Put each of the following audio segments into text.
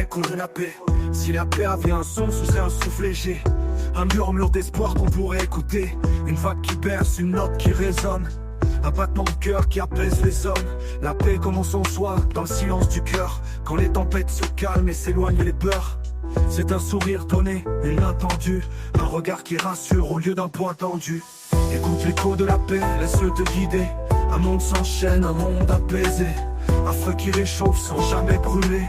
contre la paix. Si la paix avait un son, ce serait un souffle léger, un murmure d'espoir qu'on pourrait écouter, une vague qui berce, une note qui résonne, un battement de cœur qui apaise les hommes. La paix commence en soi, dans le silence du cœur, quand les tempêtes se calment et s'éloignent les peurs. C'est un sourire donné, une attendue, un regard qui rassure au lieu d'un point tendu. Écoute l'écho de la paix, laisse-le te guider. Un monde s'enchaîne, un monde apaisé, un feu qui réchauffe sans jamais brûler,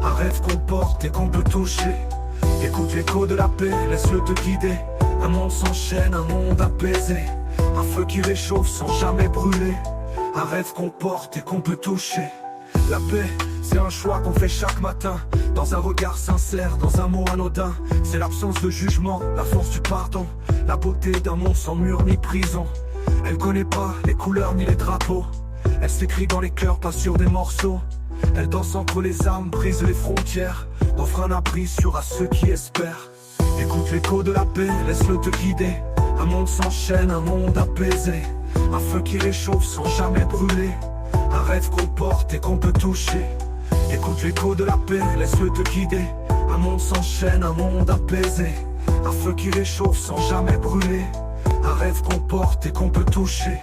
un rêve qu'on porte et qu'on peut toucher. Écoute l'écho de la paix, laisse-le te guider. Un monde s'enchaîne, un monde apaisé, un feu qui réchauffe sans jamais brûler, un rêve qu'on porte et qu'on peut toucher. La paix, c'est un choix qu'on fait chaque matin, dans un regard sincère, dans un mot anodin. C'est l'absence de jugement, la force du pardon, la beauté d'un monde sans mur ni prison. Elle connaît pas les couleurs ni les drapeaux, elle s'écrit dans les cœurs, pas sur des morceaux. Elle danse entre les âmes, brise les frontières, offre un abri sûr à ceux qui espèrent. Écoute l'écho de la paix, laisse-le te guider. Un monde s'enchaîne, un monde apaisé, un feu qui réchauffe sans jamais brûler, un rêve qu'on porte et qu'on peut toucher. Écoute l'écho de la paix, laisse-le te guider. Un monde s'enchaîne, un monde apaisé, un feu qui réchauffe sans jamais brûler, un rêve qu'on porte et qu'on peut toucher.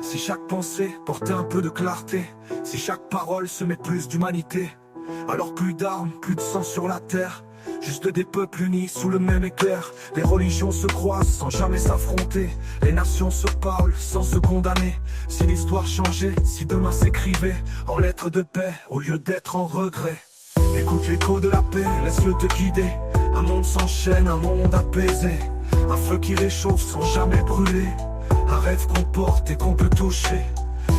Si chaque pensée portait un peu de clarté, si chaque parole se met plus d'humanité, alors plus d'armes, plus de sang sur la terre, juste des peuples unis sous le même éclair. Les religions se croisent sans jamais s'affronter, les nations se parlent sans se condamner. Si l'histoire changeait, si demain s'écrivait en lettres de paix au lieu d'être en regret. Écoute l'écho de la paix, laisse-le te guider. Un monde s'enchaîne, un monde apaisé, un feu qui réchauffe sans jamais brûler, un rêve qu'on porte et qu'on peut toucher.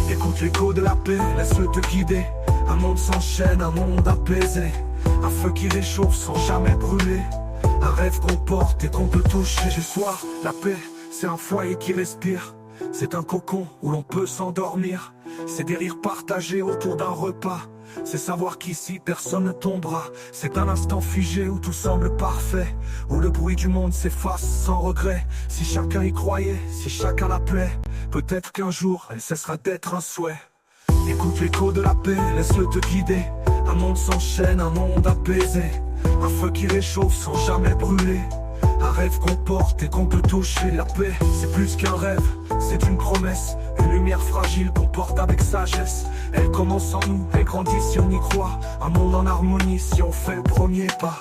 Écoute l'écho de la paix, laisse-le te guider. Un monde s'enchaîne, un monde apaisé, un feu qui réchauffe sans jamais brûler, un rêve qu'on porte et qu'on peut toucher. Ce soir, la paix, c'est un foyer qui respire, c'est un cocon où l'on peut s'endormir, c'est des rires partagés autour d'un repas, c'est savoir qu'ici personne ne tombera. C'est un instant figé où tout semble parfait, où le bruit du monde s'efface sans regret. Si chacun y croyait, si chacun l'appelait, peut-être qu'un jour elle cessera d'être un souhait. Écoute l'écho de la paix, laisse-le te guider. Un monde s'enchaîne, un monde apaisé, un feu qui réchauffe sans jamais brûler, un rêve qu'on porte et qu'on peut toucher. La paix, c'est plus qu'un rêve, c'est une promesse, une lumière fragile qu'on porte avec sagesse. Elle commence en nous, elle grandit si on y croit, un monde en harmonie si on fait le premier pas.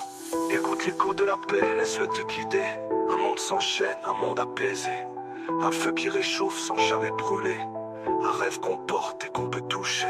Écoute l'écho de la paix, laisse-le te guider. Un monde s'enchaîne, un monde apaisé, un feu qui réchauffe sans jamais brûler, un rêve qu'on porte et qu'on peut toucher.